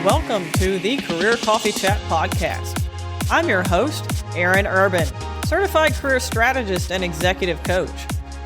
Welcome to the Career Coffee Chat podcast. I'm your host, Aaron Urban, certified career strategist and executive coach,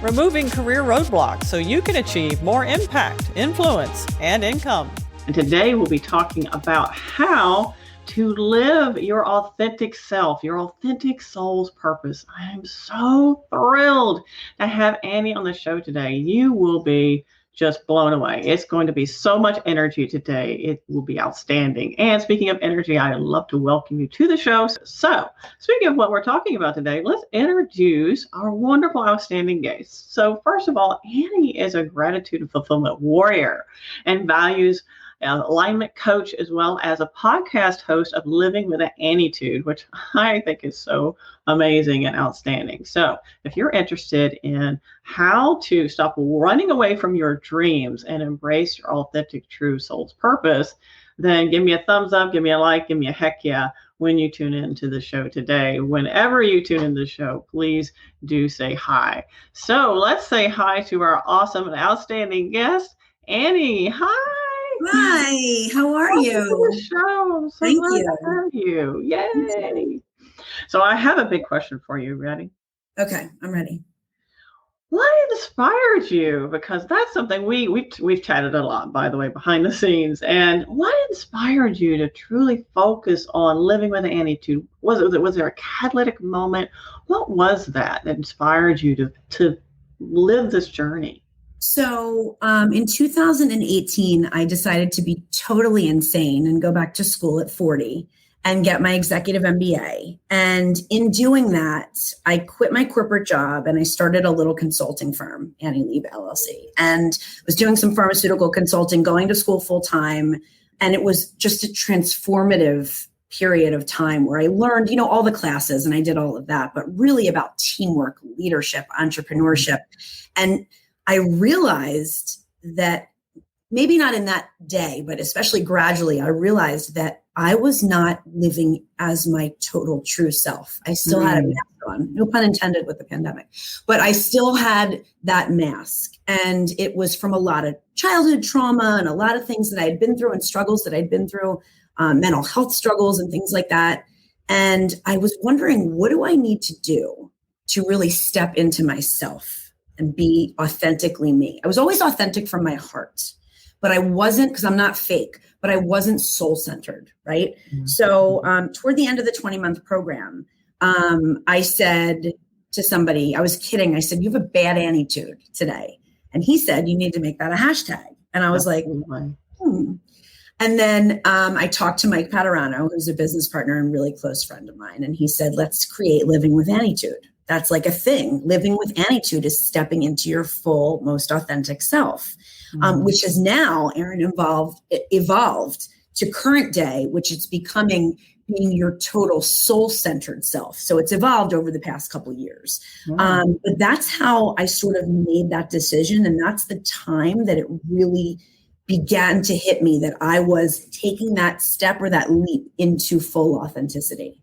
removing career roadblocks so you can achieve more impact, influence, and income. And today we'll be talking about how to live your authentic self, your authentic soul's purpose. I am so thrilled to have Annie on the show today. You will be just blown away. It's going to be so much energy today. It will be outstanding. And speaking of energy, I'd love to welcome you to the show. So speaking of what we're talking about today, let's introduce our wonderful, outstanding guest. So first of all, Annie is a gratitude and fulfillment warrior and values alignment coach, as well as a podcast host of Living with an Attitude, which I think is so amazing and outstanding. So if you're interested in how to stop running away from your dreams and embrace your authentic, true soul's purpose, then give me a thumbs up, give me a like, give me a heck yeah when you tune into the show today. Whenever you tune into the show, please do say hi. So let's say hi to our awesome and outstanding guest, Annie. Hi. Hi, how are you? Welcome to the show. I'm so Thank glad you. to have you. Yay. So I have a big question for you. Ready? Okay, I'm ready. What inspired you? Because that's something we've chatted a lot, by the way, behind the scenes. And what inspired you to truly focus on living with an attitude? Was there a catalytic moment? What was that inspired you to live this journey? So in 2018, I decided to be totally insane and go back to school at 40 and get my executive MBA. And in doing that, I quit my corporate job and I started a little consulting firm, Leib LLC, and was doing some pharmaceutical consulting, going to school full time. And it was just a transformative period of time where I learned, all the classes and I did all of that, but really about teamwork, leadership, entrepreneurship. And I realized that maybe not in that day, but especially gradually, I realized that I was not living as my total true self. I still had a mask on, no pun intended with the pandemic, but I still had that mask. And it was from a lot of childhood trauma and a lot of things that I had been through and struggles that I'd been through, mental health struggles and things like that. And I was wondering, what do I need to do to really step into myself and be authentically me? I was always authentic from my heart, but I wasn't, because I'm not fake, but I wasn't soul-centered, right? Mm-hmm. So toward the end of the 20-month program, I said to somebody, I was kidding, I said, you have a bad attitude today. And he said, you need to make that a hashtag. And I was like, And then I talked to Mike Paterano, who's a business partner and really close friend of mine. And he said, let's create Living with Attitude. That's like a thing. Living with attitude is stepping into your full, most authentic self, which is now, Aaron, evolved to current day, which it's becoming being your total soul-centered self. So it's evolved over the past couple of years. But that's how I sort of made that decision. And that's the time that it really began to hit me that I was taking that step or that leap into full authenticity.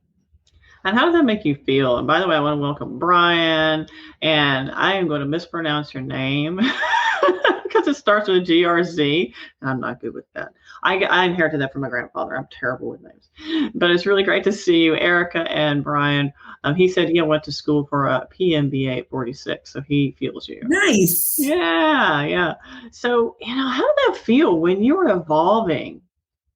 And how does that make you feel? And by the way, I want to welcome Brian, and I am going to mispronounce your name because it starts with GRZ, and I'm not good with that. I inherited that from my grandfather. I'm terrible with names. But it's really great to see you, Erica and Brian. He said he went to school for a PMBA at 46, so he feels you. Nice. Yeah. So, how did that feel when you were evolving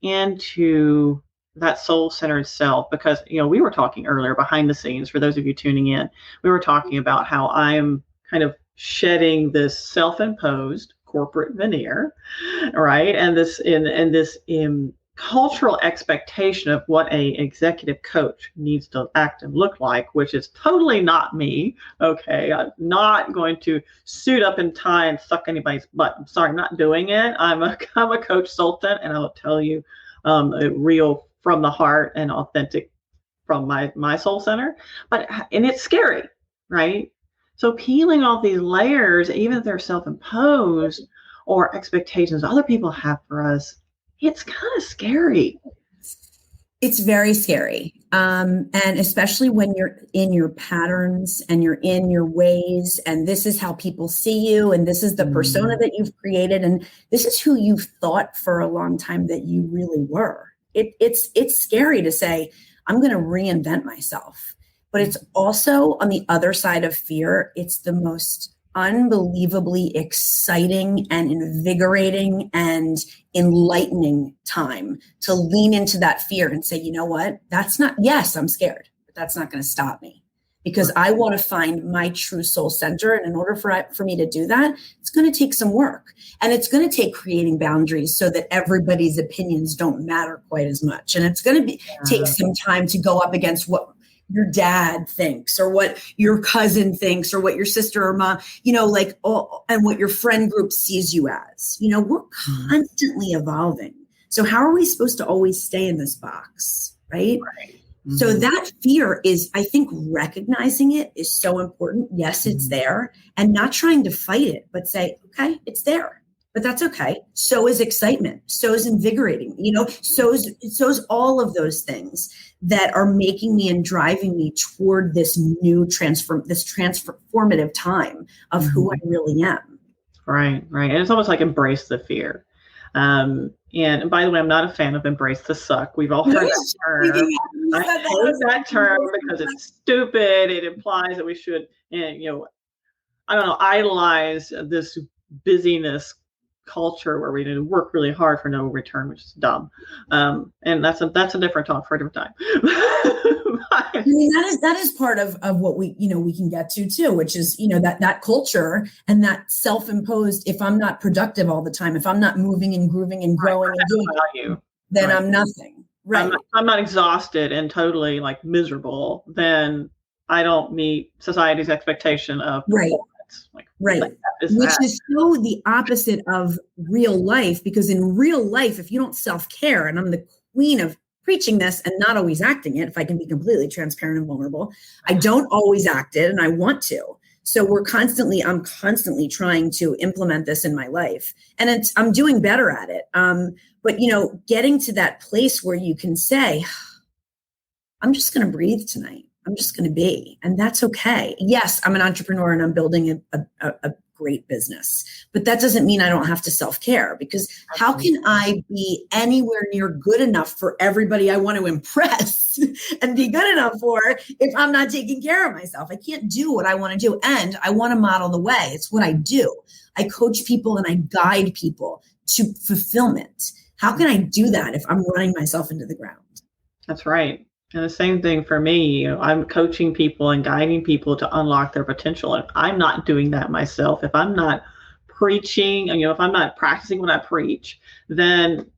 into that soul-centered self? Because, we were talking earlier behind the scenes, for those of you tuning in, we were talking about how I'm kind of shedding this self-imposed corporate veneer, right? And this cultural expectation of what a executive coach needs to act and look like, which is totally not me. Okay. I'm not going to suit up in tie and suck anybody's butt. I'm sorry, I'm not doing it. I'm a coach consultant, and I will tell you real from the heart and authentic from my soul center. And it's scary, right? So peeling off these layers, even if they're self-imposed or expectations other people have for us, it's kind of scary. It's very scary. And especially when you're in your patterns and you're in your ways, and this is how people see you, and this is the persona that you've created, and this is who you've thought for a long time that you really were. It's scary to say, I'm going to reinvent myself. But it's also on the other side of fear. It's the most unbelievably exciting and invigorating and enlightening time to lean into that fear and say, you know what? Yes, I'm scared, but that's not going to stop me, because I want to find my true soul center. And in order for me to do that, it's going to take some work, and it's going to take creating boundaries so that everybody's opinions don't matter quite as much. And it's going to take some time to go up against what your dad thinks, or what your cousin thinks, or what your sister or mom, and what your friend group sees you as. We're constantly evolving. So how are we supposed to always stay in this box, right? Mm-hmm. So that fear is, I think, recognizing it is so important. Yes, it's there, and not trying to fight it, but say, okay, it's there, but that's okay. So is excitement. So is invigorating, so is all of those things that are making me and driving me toward this new transformative time of who I really am. Right. And it's almost like embrace the fear. And by the way, I'm not a fan of embrace the suck. We've all heard that term. I hate that term because it's stupid. It implies that we should, idolize this busyness culture where we need to work really hard for no return, which is dumb. And that's a different talk for a different time. I mean, that is part of what we can get to too, which is, that culture and that self-imposed, if I'm not productive all the time, if I'm not moving and grooving and growing and doing value, then I'm nothing. Right. I'm not exhausted and totally miserable, then I don't meet society's expectation of performance. Which is so the opposite of real life, because in real life, if you don't self-care, and I'm the queen of preaching this and not always acting it, if I can be completely transparent and vulnerable, I don't always act it, and I want to. So I'm constantly trying to implement this in my life, and I'm doing better at it. But getting to that place where you can say, I'm just going to breathe tonight. I'm just going to be, and that's okay. Yes, I'm an entrepreneur and I'm building a great business, but that doesn't mean I don't have to self-care, because how can I be anywhere near good enough for everybody I want to impress and be good enough for if I'm not taking care of myself? I can't do what I want to do, and I want to model the way. It's what I do. I coach people and I guide people to fulfillment. How can I do that if I'm running myself into the ground? That's right. And the same thing for me. I'm coaching people and guiding people to unlock their potential. And I'm not doing that myself. If I'm not preaching, if I'm not practicing what I preach, then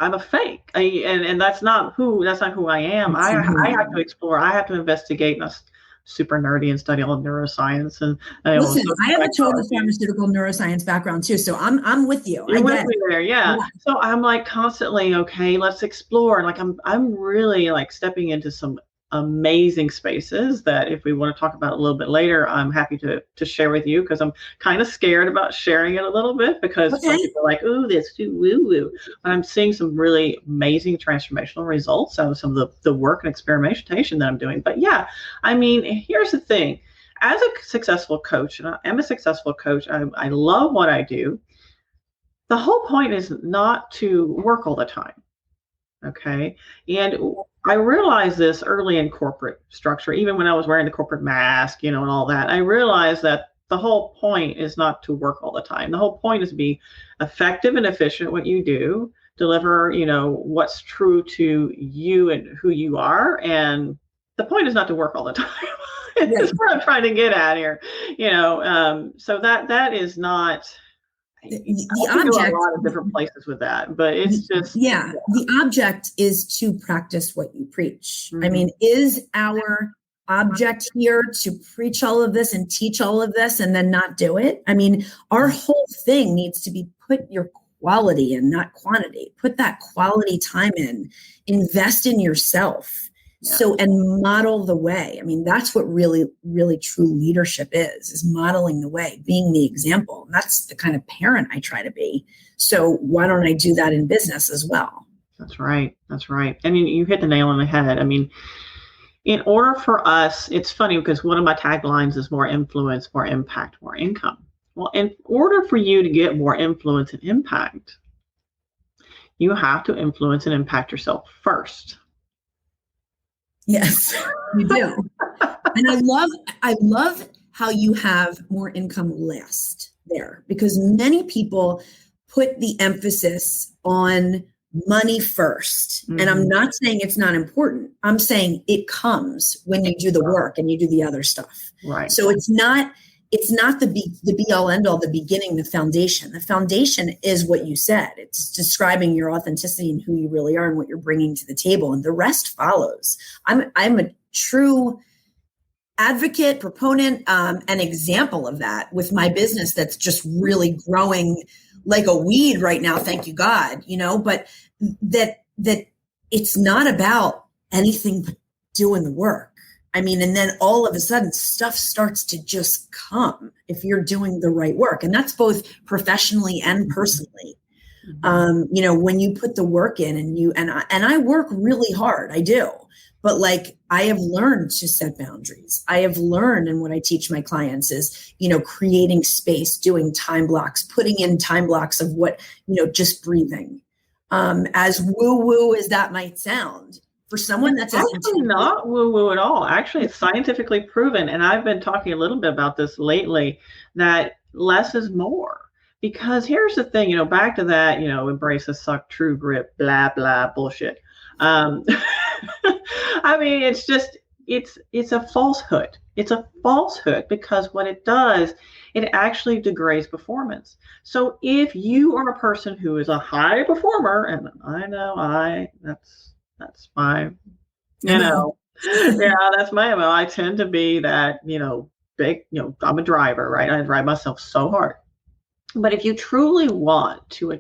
I'm a fake. And that's not who I am. I have to explore. I have to investigate. And I'm super nerdy and study all neuroscience. And listen, I have a total pharmaceutical neuroscience background too, so I'm with you. You're with me there, yeah. So I'm constantly, okay, let's explore. And I'm really stepping into some amazing spaces that, if we want to talk about a little bit later, I'm happy to share with you, because I'm kind of scared about sharing it a little bit, because some people are like, ooh, that's too woo-woo. But I'm seeing some really amazing transformational results out of some of the work and experimentation that I'm doing. But yeah, here's the thing. As a successful coach, and I am a successful coach, I love what I do. The whole point is not to work all the time. Okay. And I realized this early in corporate structure, even when I was wearing the corporate mask, and all that. I realized that the whole point is not to work all the time. The whole point is to be effective and efficient at what you do, deliver, what's true to you and who you are. And the point is not to work all the time. That's what I'm trying to get at here. So that is not. The object, a lot of different places with that, but it's just the object is to practice what you preach. Mm-hmm. Is our object here to preach all of this and teach all of this and then not do it? Our whole thing needs to be put your quality in, not quantity. Put that quality time in, invest in yourself. So, and model the way. That's what really, really true leadership is modeling the way, being the example. And that's the kind of parent I try to be. So why don't I do that in business as well? That's right. You hit the nail on the head. In order for us, it's funny because one of my taglines is more influence, more impact, more income. Well, in order for you to get more influence and impact, you have to influence and impact yourself first. Yes, you do. And I love how you have more income last there, because many people put the emphasis on money first. And I'm not saying it's not important. I'm saying it comes when you do the work and you do the other stuff. Right. So it's not the be all end all, the beginning, the foundation. The foundation is what you said. It's describing your authenticity and who you really are and what you're bringing to the table, and the rest follows. I'm a true advocate, proponent, an example of that with my business that's just really growing like a weed right now. Thank you, God, but that it's not about anything but doing the work. I mean, and then all of a sudden stuff starts to just come if you're doing the right work. And that's both professionally and personally. When you put the work in and I work really hard, I do. But like, I have learned to set boundaries. I have learned, and what I teach my clients is, creating space, doing time blocks, putting in time blocks of what, just breathing. As woo-woo as that might sound, for someone that's actually not woo-woo at all. Actually, it's scientifically proven. And I've been talking a little bit about this lately, that less is more. Because here's the thing, back to that, embrace the suck, true grit, blah, blah, bullshit. I mean, it's a falsehood. It's a falsehood, because what it does, it actually degrades performance. So if you are a person who is a high performer, and I know that's my, yeah, that's my MO. I tend to be that, big, I'm a driver, right? I drive myself so hard. But if you truly want to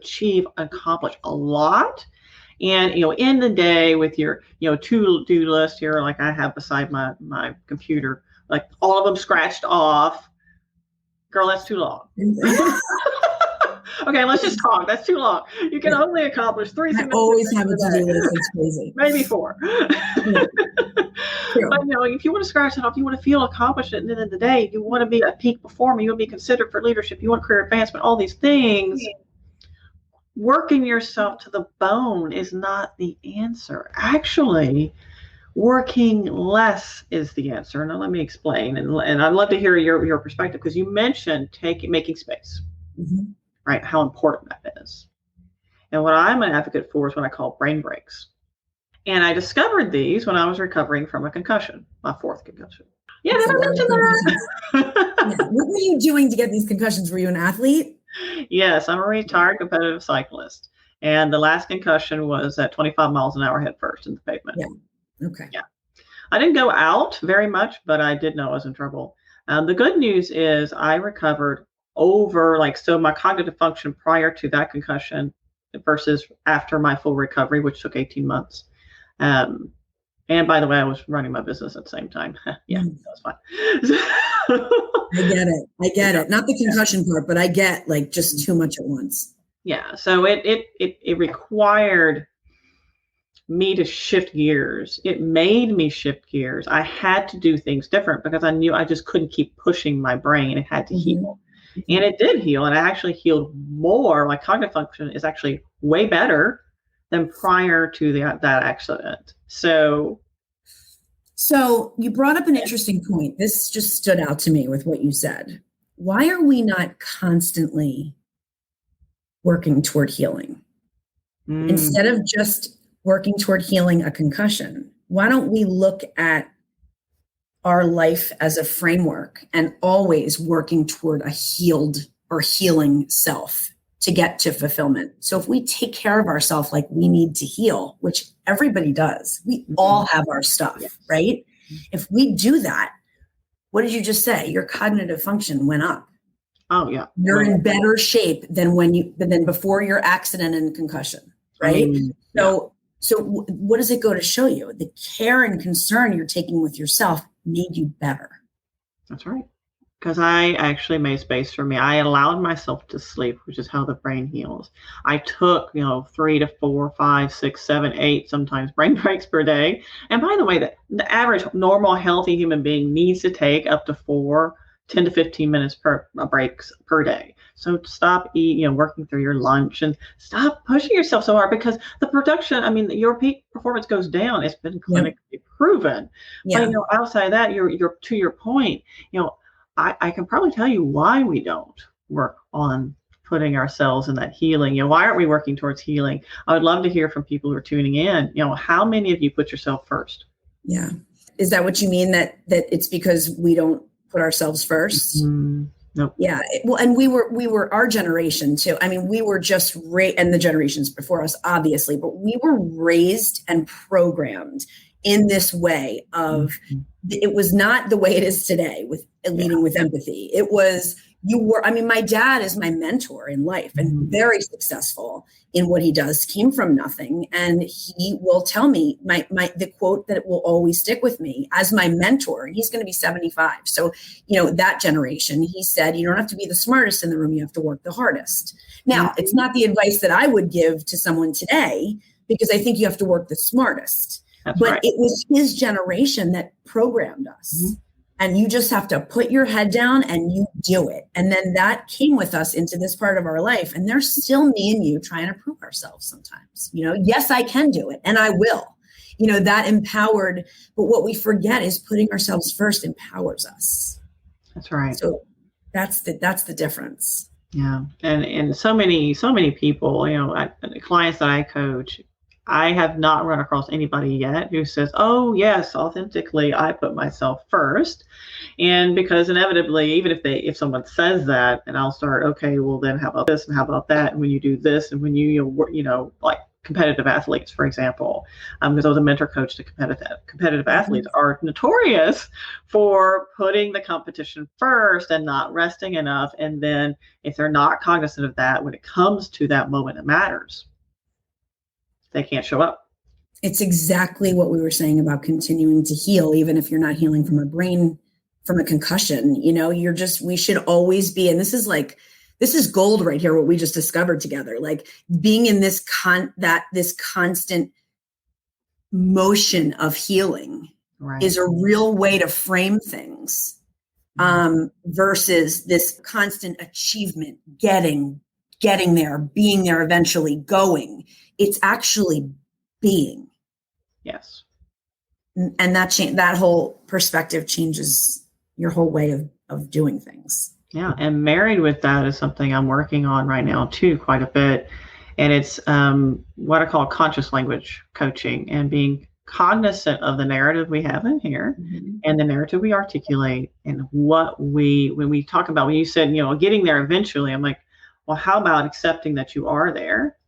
accomplish a lot, and, in the day with your, to-do list here, like I have beside my computer, like all of them scratched off, girl, that's too long. Okay, let's just talk. That's too long. You can only accomplish 3 things. I always have a to-do list. It's crazy. Maybe 4. But, if you want to scratch it off, you want to feel accomplished at the end of the day, you want to be a peak performer, you want to be considered for leadership, you want career advancement, all these things. Working yourself to the bone is not the answer. Actually, working less is the answer. Now, let me explain. And I'd love to hear your perspective, because you mentioned making space, right? How important that is. And what I'm an advocate for is what I call brain breaks. And I discovered these when I was recovering from a concussion, my 4th concussion. Yeah, did I mention that? What were you doing to get these concussions? Were you an athlete? Yes, I'm a retired competitive cyclist. And the last concussion was at 25 miles an hour head first in the pavement. Yeah. Okay. Yeah. I didn't go out very much, but I did know I was in trouble. The good news is I recovered so my cognitive function prior to that concussion versus after my full recovery, which took 18 months. And by the way, I was running my business at the same time. Yeah, that was fine. I get it. Not the concussion part, but I get just too much at once. Yeah. So it required me to shift gears. It made me shift gears. I had to do things different, because I knew I just couldn't keep pushing my brain. It had to heal. And it did heal. And it actually healed more. My cognitive function is actually way better than prior to that accident. So you brought up an interesting point. This just stood out to me with what you said. Why are we not constantly working toward healing? Instead of just working toward healing a concussion, why don't we look at our life as a framework and always working toward a healed or healing self to get to fulfillment? So if we take care of ourselves like we need to heal, which everybody does, we all have our stuff, right? If we do that, what did you just say? Your cognitive function went up. Oh yeah. You're in better shape than before your accident and concussion, right? So what does it go to show you? The care and concern you're taking with yourself made you better. That's right. Because I actually made space for me. I allowed myself to sleep, which is how the brain heals. I took, 3 to 4, 5, 6, 7, 8, sometimes brain breaks per day. And by the way, the average normal healthy human being needs to take up to 4 10 to 15 minutes per breaks per day. So stop working through your lunch and stop pushing yourself so hard, because the production, I mean, your peak performance goes down. It's been clinically proven. Yeah. But outside of that, you're to your point, I can probably tell you why we don't work on putting ourselves in that healing. Why aren't we working towards healing? I would love to hear from people who are tuning in. How many of you put yourself first? Yeah. Is that what you mean? That it's because we don't put ourselves first? Nope. Yeah. Well, and we were our generation too. I mean, we were just and the generations before us, obviously, but we were raised and programmed in this way of, it was not the way it is today with leading with empathy. It was, my dad is my mentor in life and very successful in what he does, came from nothing. And he will tell me the quote that will always stick with me as my mentor. He's going to be 75. So, that generation, he said, you don't have to be the smartest in the room. You have to work the hardest. Now, it's not the advice that I would give to someone today, because I think you have to work the smartest. That's but right. It was his generation that programmed us. And you just have to put your head down and you do it. And then that came with us into this part of our life. And there's still me and you trying to prove ourselves sometimes. Yes, I can do it. And I will. That empowered. But what we forget is putting ourselves first empowers us. That's right. So that's the difference. Yeah. And so many people, the clients that I coach, I have not run across anybody yet who says, oh, yes, authentically, I put myself first. And because inevitably, even if someone says that, and I'll start, okay, well, then how about this and how about that? And when you do this and when like competitive athletes, for example, because I was a mentor coach to competitive athletes are notorious for putting the competition first and not resting enough. And then if they're not cognizant of that, when it comes to that moment that matters, they can't show up. It's exactly what we were saying about continuing to heal, even if you're not healing from a concussion. We should always be, and this is gold right here, what we just discovered together, like being in this constant motion of healing is a real way to frame things, versus this constant achievement, getting there, being there, eventually going. It's actually being. Yes. And that whole perspective changes your whole way of doing things. Yeah. And married with that is something I'm working on right now too, quite a bit. And it's what I call conscious language coaching, and being cognizant of the narrative we have in here and the narrative we articulate, and when we talk about, when you said, getting there eventually, I'm like, well, how about accepting that you are there?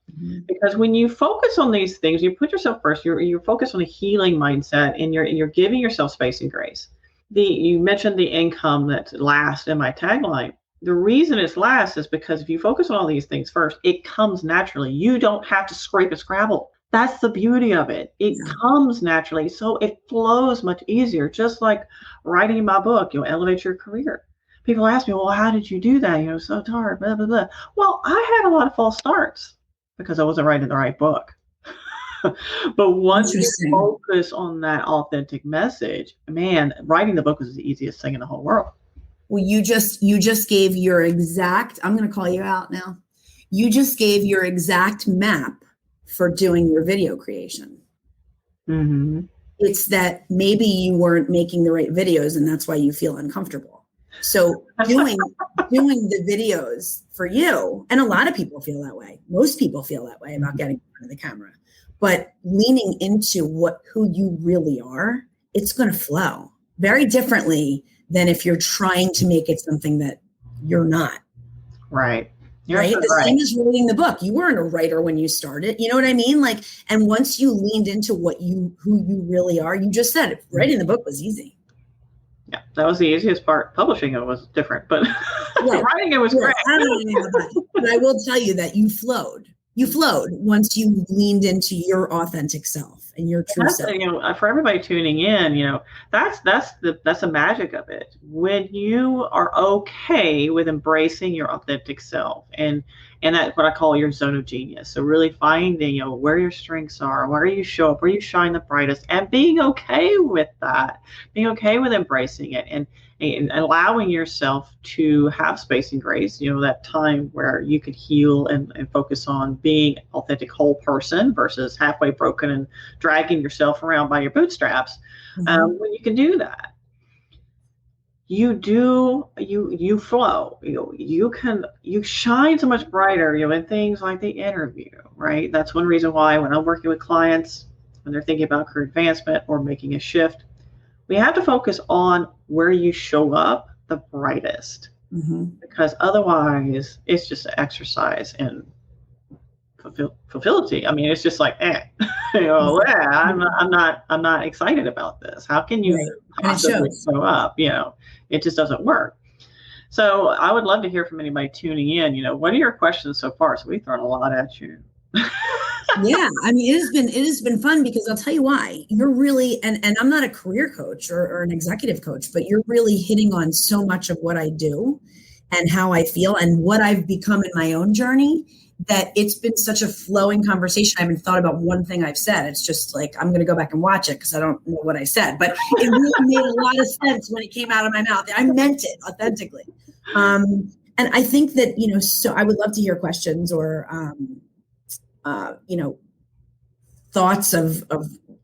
Because when you focus on these things, you put yourself first, you're focused on a healing mindset, and you're giving yourself space and grace. You mentioned the income that lasts in my tagline. The reason it's lasts is because if you focus on all these things first, it comes naturally. You don't have to scrape and scrabble. That's the beauty of it. It comes naturally. So it flows much easier, just like writing my book, Elevate Your Career. People ask me, well, how did you do that? So hard, blah, blah, blah. Well, I had a lot of false starts because I wasn't writing the right book. But once you focus on that authentic message, man, writing the book was the easiest thing in the whole world. Well, you just gave your exact, I'm going to call you out now. You just gave your exact map for doing your video creation. It's that maybe you weren't making the right videos, and that's why you feel uncomfortable. So doing the videos for you, and a lot of people feel that way. Most people feel that way about getting in front of the camera. But leaning into who you really are, it's going to flow very differently than if you're trying to make it something that you're not. Right. Right. The same as reading the book. You weren't a writer when you started. You know what I mean? Like, and once you leaned into who you really are, you just said it, writing the book was easy. Yeah, that was the easiest part. Publishing it was different, but writing it was great. But I will tell you that you flowed. You flowed once you leaned into your authentic self and your true self. For everybody tuning in, that's the magic of it. When you are okay with embracing your authentic self and And that's what I call your zone of genius. So really finding, where your strengths are, where you show up, where you shine the brightest, and being okay with that, being okay with embracing it, and allowing yourself to have space and grace, that time where you could heal and focus on being authentic whole person versus halfway broken and dragging yourself around by your bootstraps. When you can do that, you flow, you shine so much brighter, in things like the interview, right? That's one reason why when I'm working with clients, when they're thinking about career advancement or making a shift, we have to focus on where you show up the brightest, because otherwise it's just an exercise in fulfillity. I mean, it's just like, I'm not excited about this. How can you possibly show up? It just doesn't work. So I would love to hear from anybody tuning in. What are your questions so far? So we've thrown a lot at you. Yeah, I mean, it has been fun, because I'll tell you why. You're really, and I'm not a career coach or an executive coach, but you're really hitting on so much of what I do and how I feel and what I've become in my own journey, that it's been such a flowing conversation. I haven't thought about one thing I've said. It's just like, I'm going to go back and watch it because I don't know what I said, but it really made a lot of sense when it came out of my mouth. I meant it authentically. And I think that, so I would love to hear questions or, thoughts of,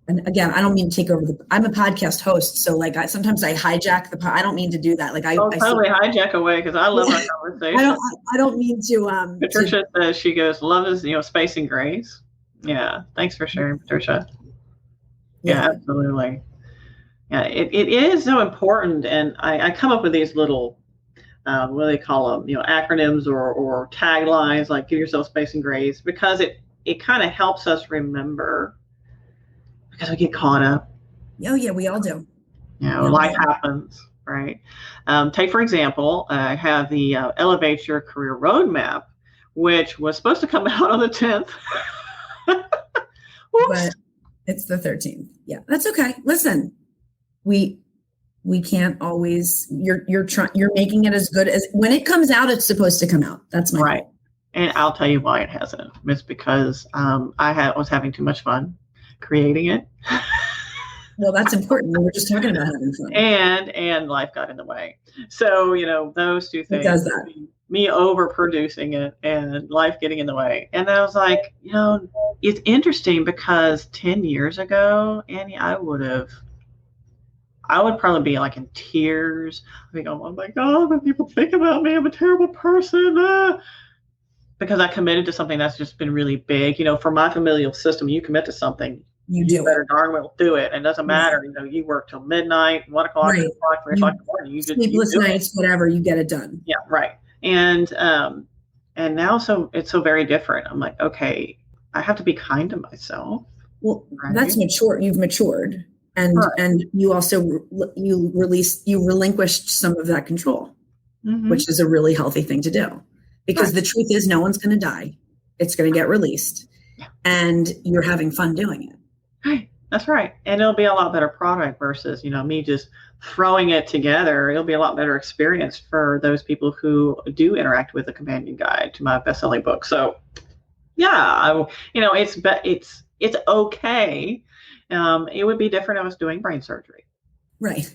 and again, I don't mean to take over I'm a podcast host. So like, sometimes I hijack I don't mean to do that. Like I totally hijack away, because I love our conversation. I don't mean to, Patricia says, she goes, love is, space and grace. Yeah. Thanks for sharing, Patricia. Yeah, absolutely. Yeah. It is so important. And I come up with these little, what do they call them? Acronyms or taglines, like give yourself space and grace, because it kind of helps us remember, because we get caught up. Oh yeah, we all do. Life happens, right? Take, for example, I have the Elevate Your Career Roadmap, which was supposed to come out on the 10th. But it's the 13th. Yeah, that's okay. Listen, we can't always, you're making it as good as, when it comes out, it's supposed to come out. That's my right. Goal. And I'll tell you why it hasn't. It's because I was having too much fun creating it. Well, that's important. We were just talking about having fun. And life got in the way. So, those two things. It does that. Me overproducing it and life getting in the way. And I was like, it's interesting, because 10 years ago, Annie, I would probably be like in tears. I think, oh my God, when people think about me, I'm a terrible person. Because I committed to something that's just been really big. For my familial system, you commit to something, you better darn well do it. And it doesn't matter, you work till midnight, 1 o'clock, 2 o'clock, 3 o'clock in the morning. You just sleepless nights, whatever, you get it done. Yeah, right. And now it's so very different. I'm like, okay, I have to be kind to myself. Well, that's mature. You've matured, and you also you relinquished some of that control, which is a really healthy thing to do. Because the truth is, no one's going to die. It's going to get released, and you're having fun doing it. Right. That's right. And it'll be a lot better product versus, me just throwing it together. It'll be a lot better experience for those people who do interact with the companion guide to my best-selling book. So, yeah, it's okay. It would be different if I was doing brain surgery. Right.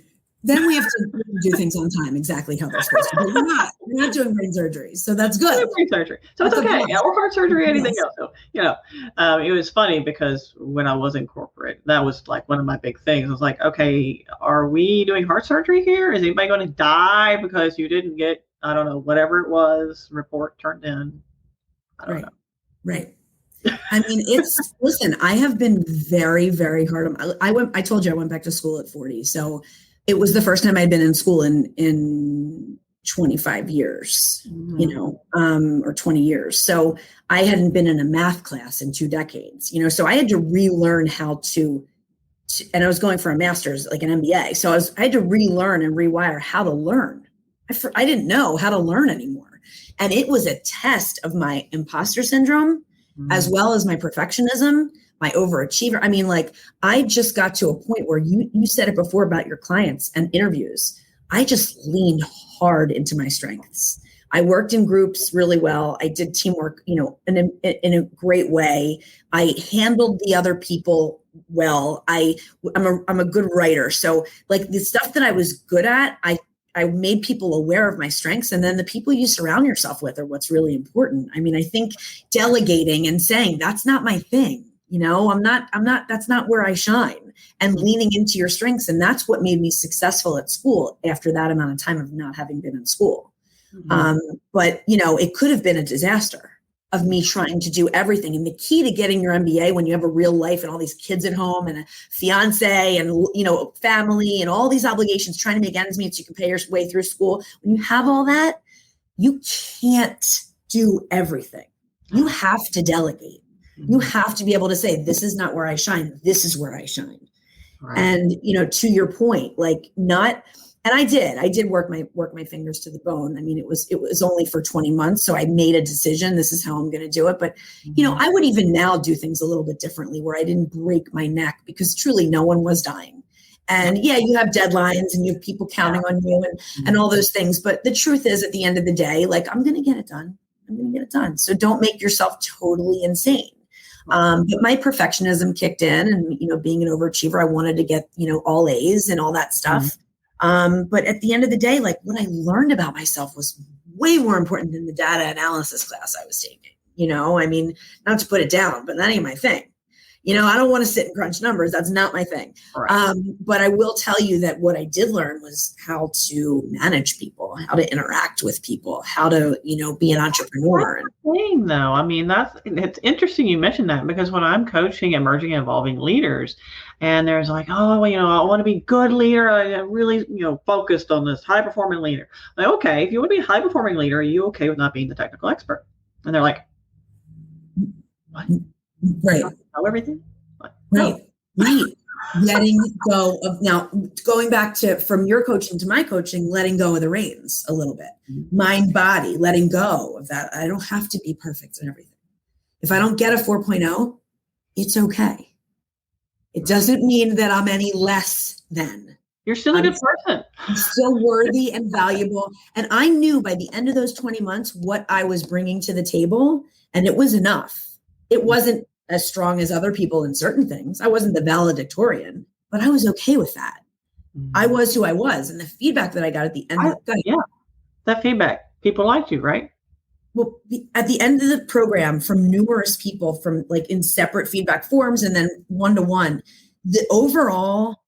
Then we have to do things on time, exactly how they're supposed to. But we're not doing brain surgery, so that's good. Brain surgery, so it's okay. Or heart surgery, anything else. So it was funny, because when I was in corporate, that was like one of my big things. I was like, okay, are we doing heart surgery here? Is anybody going to die because you didn't get, I don't know, whatever it was, report turned in? I don't know. Right. I mean, listen, I have been very, very hard on. I told you I went back to school at 40, so. It was the first time I'd been in school in 25 years, or 20 years. So I hadn't been in a math class in 2 decades, so I had to relearn how to, and I was going for a master's, like an MBA. So I had to relearn and rewire how to learn. I didn't know how to learn anymore. And it was a test of my imposter syndrome, as well as my perfectionism, my overachiever. I mean, like, I just got to a point where you said it before about your clients and interviews. I just leaned hard into my strengths. I worked in groups really well. I did teamwork, in a great way. I handled the other people well. I'm a good writer. So like the stuff that I was good at, I made people aware of my strengths, and then the people you surround yourself with are what's really important. I mean, I think delegating and saying that's not my thing. That's not where I shine, and leaning into your strengths. And that's what made me successful at school after that amount of time of not having been in school. But it could have been a disaster of me trying to do everything. And the key to getting your MBA when you have a real life and all these kids at home and a fiance and, family and all these obligations, trying to make ends meet so you can pay your way through school. When you have all that, you can't do everything. You have to delegate. You have to be able to say, this is not where I shine. This is where I shine. Right. And, to your point, and I did work my fingers to the bone. I mean, it was only for 20 months. So I made a decision. This is how I'm going to do it. But, I would even now do things a little bit differently where I didn't break my neck because truly no one was dying. And yeah, you have deadlines and you have people counting on you and all those things. But the truth is at the end of the day, I'm going to get it done. I'm going to get it done. So don't make yourself totally insane. But my perfectionism kicked in and, being an overachiever, I wanted to get, all A's and all that stuff. But at the end of the day, what I learned about myself was way more important than the data analysis class I was taking. I mean, not to put it down, but that ain't my thing. I don't want to sit and crunch numbers. That's not my thing. Right. But I will tell you that what I did learn was how to manage people, how to interact with people, how to, be an entrepreneur. That's the thing, though. I mean, it's interesting you mentioned that because when I'm coaching emerging and evolving leaders, and there's I want to be a good leader. I'm really, focused on this high performing leader. Okay, if you want to be a high performing leader, are you okay with not being the technical expert? And they're like, what? Right. Know everything. Right. Letting go of, now going back from your coaching to my coaching, letting go of the reins a little bit, mind, body, letting go of that. I don't have to be perfect in everything. If I don't get a 4.0, it's okay. It doesn't mean that I'm any less than. You're still a good person. I'm still worthy and valuable. And I knew by the end of those 20 months what I was bringing to the table, and it was enough. It wasn't as strong as other people in certain things. I wasn't the valedictorian, but I was okay with that. I was who I was. And the feedback that I got at the end that feedback, people liked you, right? Well, at the end of the program, from numerous people, from in separate feedback forms and then one-to-one, the overall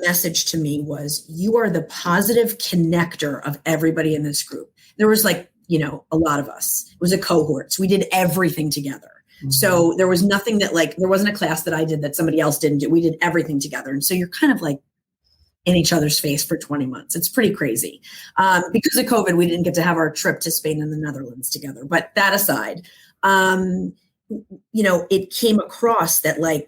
message to me was, you are the positive connector of everybody in this group. There was a lot of us. It was a cohort. So we did everything together. So there was nothing that there wasn't a class that I did that somebody else didn't do. We did everything together. And so you're kind of in each other's face for 20 months. It's pretty crazy. Because of COVID, we didn't get to have our trip to Spain and the Netherlands together. But that aside, it came across that I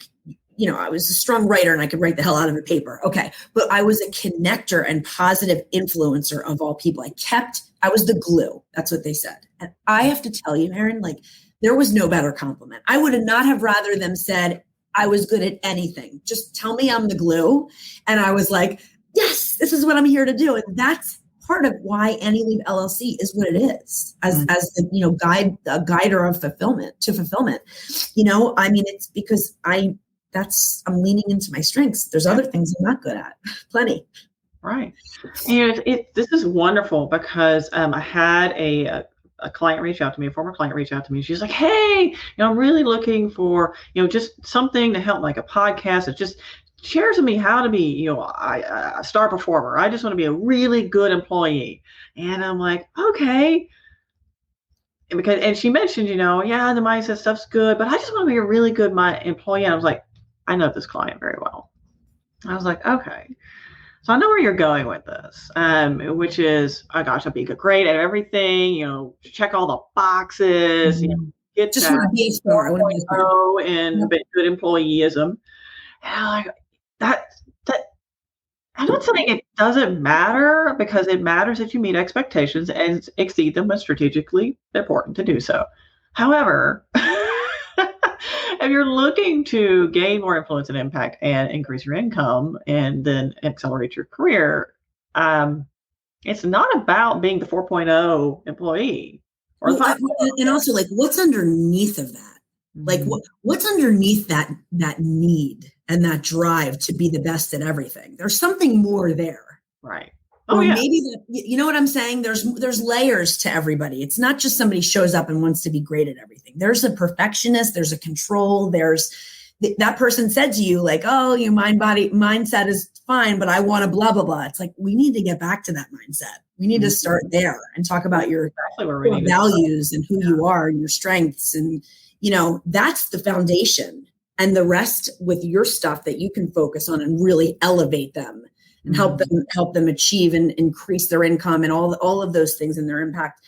was a strong writer and I could write the hell out of a paper. Okay. But I was a connector and positive influencer of all people. I was the glue. That's what they said. And I have to tell you, Erin, there was no better compliment. I would not have rather them said I was good at anything. Just tell me I'm the glue. And I was like, yes, this is what I'm here to do. And that's part of why Leib LLC is what it is as the guider of fulfillment. I mean, it's because I'm leaning into my strengths. There's other things I'm not good at. Plenty. Right. This is wonderful because I had a client reach out to me, a former client reach out to me. She's like, hey, I'm really looking for, just something to help, like a podcast that just shares with me how to be, a star performer. I just want to be a really good employee. And I'm like, okay. And she mentioned, the mindset stuff's good, but I just want to be a really good employee. And I was like, I know this client very well. I was like, okay. So I know where you're going with this, which is, oh gosh, I'll be great at everything, check all the boxes, get just want to be a star. And good employeeism. And I'm like, that I'm not saying it doesn't matter, because it matters that you meet expectations and exceed them when strategically important to do so. However, if you're looking to gain more influence and impact and increase your income and then accelerate your career, It's not about being the 4.0 employee or the Well, 5.0. and also like what's underneath of that? Like what's underneath that need and that drive to be the best at everything? There's something more there. Right. Oh, Or yeah. maybe you know what I'm saying? There's layers to everybody. It's not just somebody shows up and wants to be great at everything. There's a perfectionist, there's a control, there's that person said to you like, oh, your body mindset is fine, but I want to blah, blah, blah. It's like, we need to get back to that mindset. We need to start there and talk about your core values and who you are and your strengths. And, that's the foundation, and the rest with your stuff that you can focus on and really elevate them and help them achieve and increase their income and all of those things and their impact.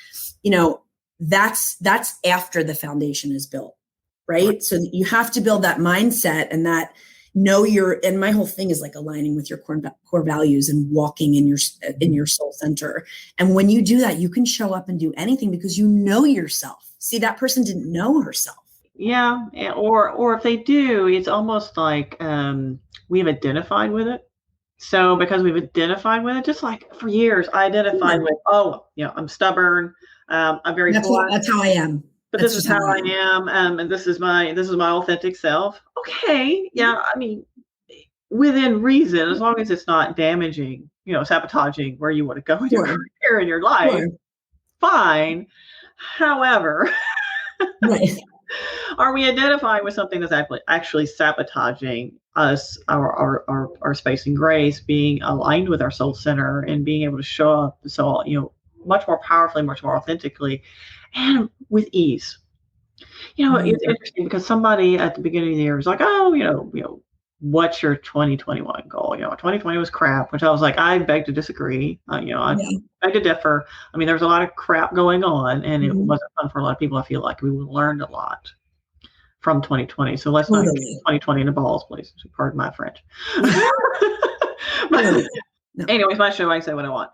That's after the foundation is built. Right. So you have to build that mindset and that and my whole thing is like aligning with your core values and walking in your soul center. And when you do that, you can show up and do anything because you know yourself. See, that person didn't know herself. Yeah. Or if they do, it's almost like we've identified with it. So because we've identified with it, just like for years, I identified with, I'm stubborn. I'm very polite. That's how I am. But this is how I am, and this is my authentic self. Okay, yeah, I mean, within reason, as long as it's not damaging, sabotaging where you want to go in your career in your life, fine. However, are we identifying with something that's actually sabotaging us, our space and grace, being aligned with our soul center, and being able to show up so much more powerfully, much more authentically, and with ease. It's interesting because somebody at the beginning of the year was like, oh, what's your 2021 goal? 2020 was crap, which I was like, I beg to disagree. I beg to differ. I mean, there was a lot of crap going on, and it wasn't fun for a lot of people. I feel like we learned a lot from 2020. So let's not get 2020 in the balls, please. Pardon my French. But anyways, my show, I can say what I want.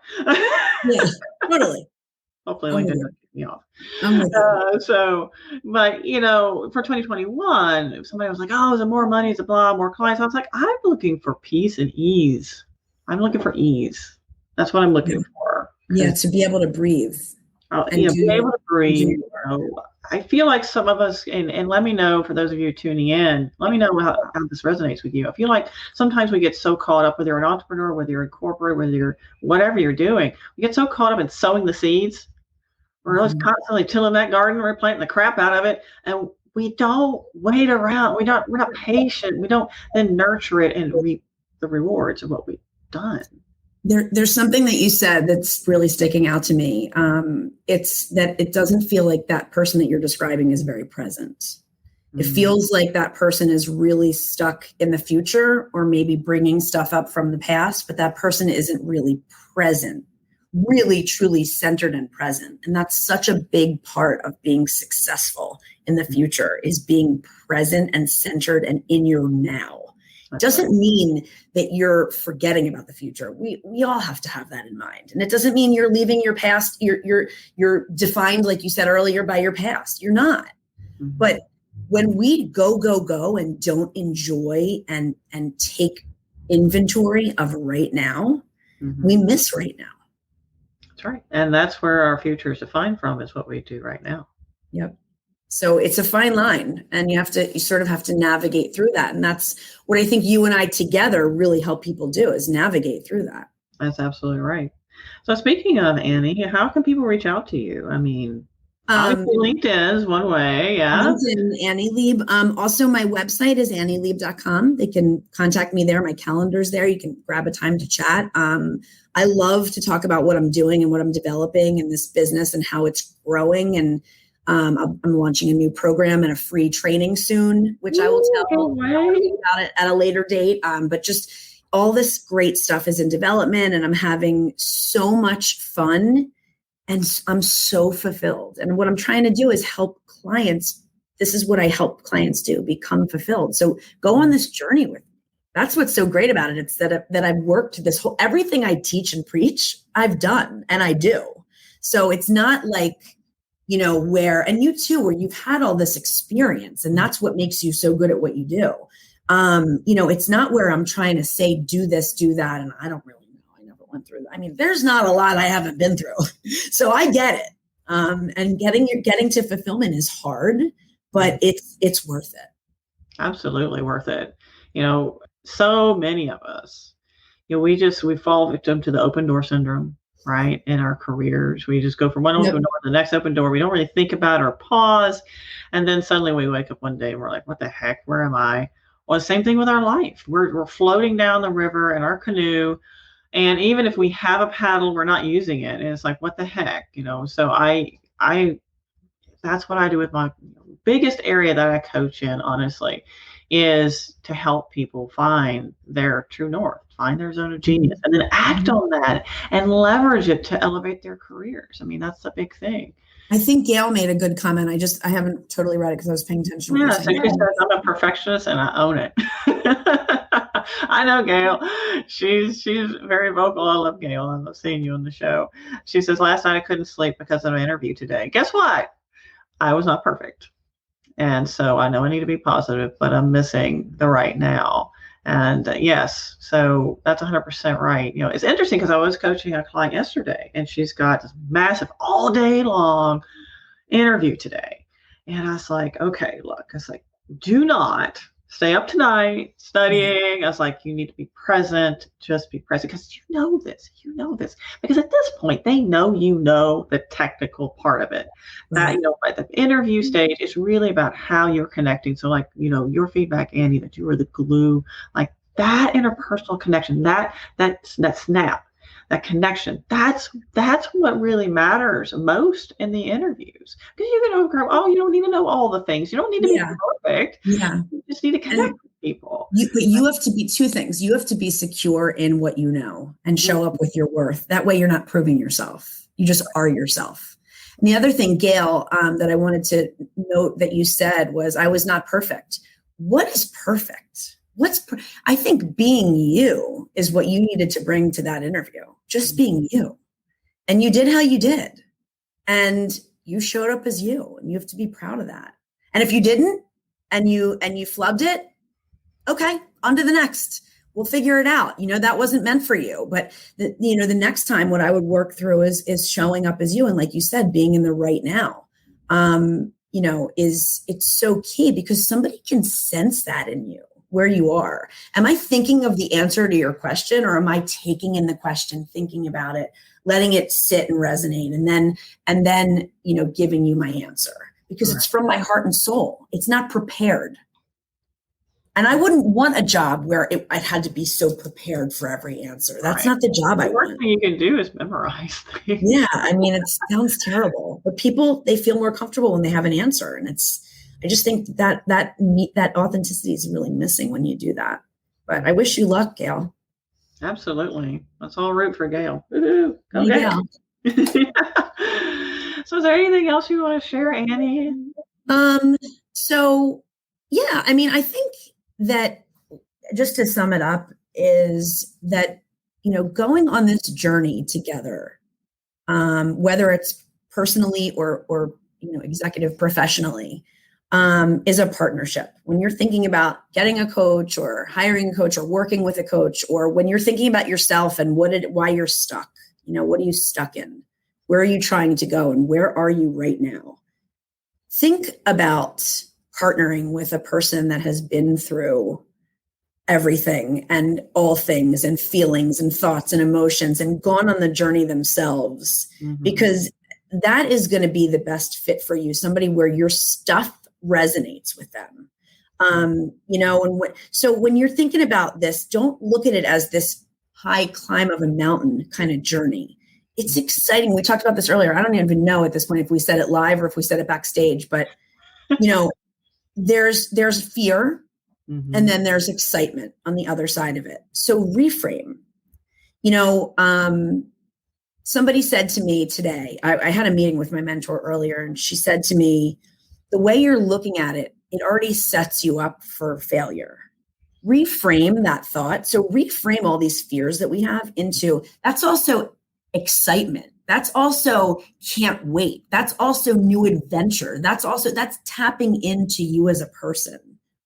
Yeah, totally. Hopefully LinkedIn doesn't kick me off. But for 2021, if somebody was like, oh, is it more money? Is it blah, more clients? I was like, I'm looking for peace and ease. I'm looking for ease. That's what I'm looking for. Yeah, to be able to breathe. Be able to breathe. I feel like some of us, and let me know, for those of you tuning in, let me know how this resonates with you. I feel like sometimes we get so caught up, whether you're an entrepreneur, whether you're in corporate, whether you're whatever you're doing, we get so caught up in sowing the seeds. We're always constantly tilling that garden, we're planting the crap out of it, and we don't wait around. We're not patient. We don't then nurture it and reap the rewards of what we've done. There's something that you said that's really sticking out to me. It's that it doesn't feel like that person that you're describing is very present. It feels like that person is really stuck in the future, or maybe bringing stuff up from the past, but that person isn't really present, really truly centered and present. And that's such a big part of being successful in the future, is being present and centered and in your now. Doesn't mean that you're forgetting about the future. We all have to have that in mind. And it doesn't mean you're leaving your past. You're defined, like you said earlier, by your past. You're not. But when we go and don't enjoy and take inventory of right now, we miss right now. That's right. And that's where our future is defined from, is what we do right now. Yep. So it's a fine line, and you sort of have to navigate through that. And that's what I think you and I together really help people do, is navigate through that. That's absolutely right. So speaking of, Annie, how can people reach out to you? I mean, LinkedIn is one way. Yeah. LinkedIn, Annie Leib. Also, my website is annieleib.com. They can contact me there. My calendar's there. You can grab a time to chat. I love to talk about what I'm doing and what I'm developing in this business and how it's growing. And I'm launching a new program and a free training soon, which I will tell you about it at a later date. But just all this great stuff is in development, and I'm having so much fun, and I'm so fulfilled. And what I'm trying to do is help clients. This is what I help clients do: become fulfilled. So go on this journey with me. That's what's so great about it. It's that I've worked everything I teach and preach, I've done and I do. So it's not like, and you too, where you've had all this experience, and that's what makes you so good at what you do. It's not where I'm trying to say, do this, do that. And I don't really know. I never went through. I mean, there's not a lot I haven't been through. So I get it. And getting to fulfillment is hard, but it's worth it. Absolutely worth it. So many of us, we fall victim to the open door syndrome, right? In our careers, we just go from one open door to the next open door. We don't really think about it or pause. And then suddenly we wake up one day and we're like, what the heck? Where am I? Well, the same thing with our life. We're floating down the river in our canoe. And even if we have a paddle, we're not using it. And it's like, what the heck? So I that's what I do with my biggest area that I coach in, honestly, is to help people find their true north, find their zone of genius, and then act on that and leverage it to elevate their careers. I mean, that's the big thing. I think Gail made a good comment. I haven't totally read it because I was paying attention. Yeah, so she says, I'm a perfectionist and I own it. I know Gail. She's very vocal. I love Gail. I love seeing you on the show. She says, last night I couldn't sleep because of an interview today. Guess what? I was not perfect. And so I know I need to be positive, but I'm missing the right now. And yes, so that's 100% right. It's interesting because I was coaching a client yesterday and she's got this massive all day long interview today. And I was like, okay, look, I was like, do not stay up tonight studying. I was like, you need to be present, just be present, because you know this, because at this point they know the technical part of it. That at the interview stage, it's really about how you're connecting. So like, your feedback, Andy, that you were the glue, like that interpersonal connection, that snap, that connection, that's what really matters most in the interviews. Because you can overcome, you don't need to know all the things. You don't need to be perfect. Yeah. You just need to connect with people. But you have to be two things. You have to be secure in what you know and show up with your worth. That way you're not proving yourself. You just are yourself. And the other thing, Gail, that I wanted to note that you said was, I was not perfect. What is perfect? I think being you is what you needed to bring to that interview. Just being you. And you did how you did. And you showed up as you. And you have to be proud of that. And if you didn't and you flubbed it, okay, on to the next. We'll figure it out. That wasn't meant for you. But the next time what I would work through is showing up as you. And like you said, being in the right now. It's so key because somebody can sense that in you. Where you are. Am I thinking of the answer to your question, or am I taking in the question, thinking about it, letting it sit and resonate, and then giving you my answer? Because it's from my heart and soul. It's not prepared. And I wouldn't want a job where I had to be so prepared for every answer. That's not the job I want. The worst thing you can do is memorize things. Yeah, I mean, it sounds terrible, but people, they feel more comfortable when they have an answer, and I just think that authenticity is really missing when you do that. But I wish you luck, Gail. Absolutely. Let's all root for Gail. Woo-hoo. Go Gail. So is there anything else you want to share, Annie? So yeah, I mean, I think that just to sum it up is that, going on this journey together, whether it's personally or executive professionally, is a partnership. When you're thinking about getting a coach or hiring a coach or working with a coach, or when you're thinking about yourself and why you're stuck, what are you stuck in? Where are you trying to go? And where are you right now? Think about partnering with a person that has been through everything and all things and feelings and thoughts and emotions and gone on the journey themselves, because that is going to be the best fit for you. Somebody where your stuff resonates with them. So when you're thinking about this, don't look at it as this high climb of a mountain kind of journey. It's exciting. We talked about this earlier. I don't even know at this point if we said it live or if we said it backstage, but there's fear and then there's excitement on the other side of it. So reframe. Somebody said to me today, I had a meeting with my mentor earlier, and she said to me, the way you're looking at it, it already sets you up for failure. Reframe that thought. So reframe all these fears that we have into, that's also excitement. That's also can't wait. That's also new adventure. That's tapping into you as a person,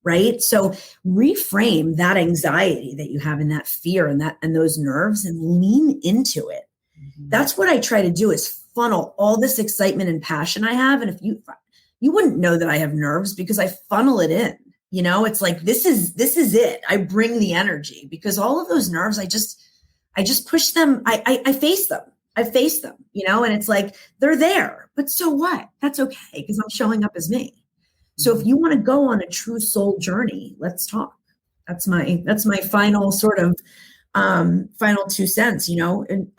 right? So reframe that anxiety that you have and that fear and those nerves and lean into it. That's what I try to do, is funnel all this excitement and passion I have. And if you wouldn't know that I have nerves because I funnel it in, it's like, this is it. I bring the energy, because all of those nerves, I just push them. I face them. And it's like, they're there, but so what? That's okay, because I'm showing up as me. So if you want to go on a true soul journey, let's talk. That's my final sort of final 2 cents, and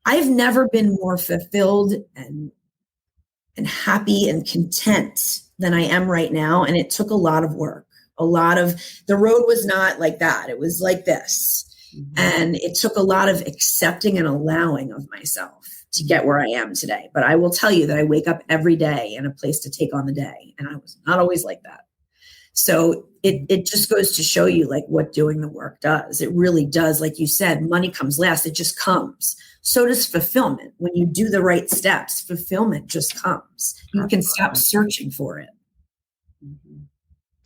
I've never been more fulfilled and happy and content than I am right now. And it took a lot of work. The road was not like that. It was like this. And it took a lot of accepting and allowing of myself to get where I am today. But I will tell you that I wake up every day in a place to take on the day. And I was not always like that. So it just goes to show you like what doing the work does. It really does. Like you said, money comes last. It just comes. So does fulfillment. When you do the right steps, fulfillment just comes. You can stop searching for it.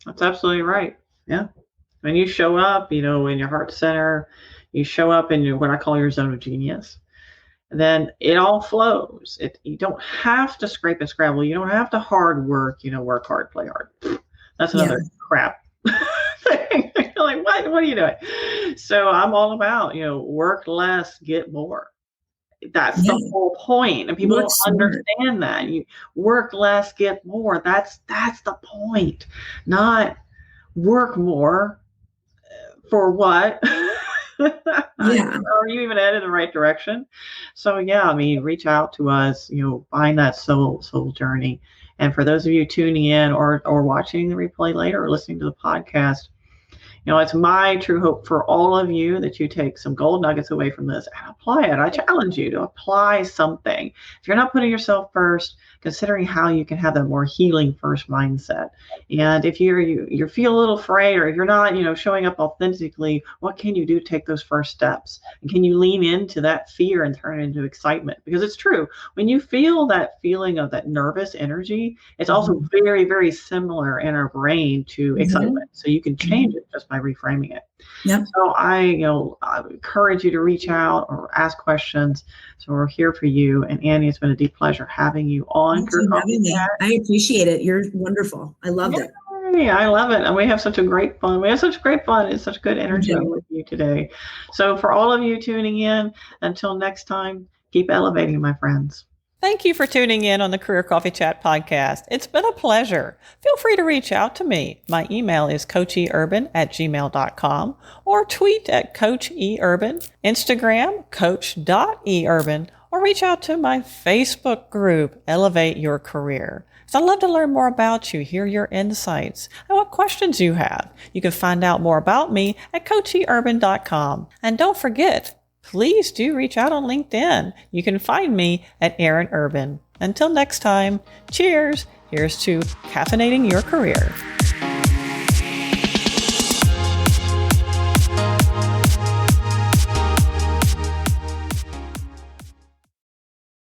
That's absolutely right. Yeah. When you show up, in your heart center, you show up in what I call your zone of genius, then it all flows. You don't have to scrape and scrabble. You don't have to hard work, work hard, play hard. That's another crap thing. You're like, what are you doing? So I'm all about, work less, get more. That's the whole point. And people don't understand that. You work less, get more. That's the point. Not work more for what? Are you even headed in the right direction? So reach out to us, find that soul journey. And for those of you tuning in or watching the replay later or listening to the podcast, it's my true hope for all of you that you take some gold nuggets away from this and apply it. I challenge you to apply something. If you're not putting yourself first, considering how you can have that more healing first mindset. And if you feel a little afraid, or if you're not, showing up authentically, what can you do to take those first steps? And can you lean into that fear and turn it into excitement? Because it's true. When you feel that feeling of that nervous energy, it's also very, very similar in our brain to excitement. So you can change it just by reframing it. Yep. So I encourage you to reach out or ask questions. So we're here for you. And Annie, it's been a deep pleasure having you on. I appreciate it. You're wonderful. I loved it. I love it. And we have such great fun. It's such good energy with you today. So for all of you tuning in, until next time, keep elevating, my friends. Thank you for tuning in on the Career Coffee Chat podcast. It's been a pleasure. Feel free to reach out to me. My email is coacheurban@gmail.com or tweet at coacheurban, Instagram coach.eurban, or reach out to my Facebook group, Elevate Your Career. So I'd love to learn more about you, hear your insights, and what questions you have. You can find out more about me at coacheurban.com. And don't forget, please do reach out on LinkedIn. You can find me at Erin Urban. Until next time, cheers. Here's to caffeinating your career.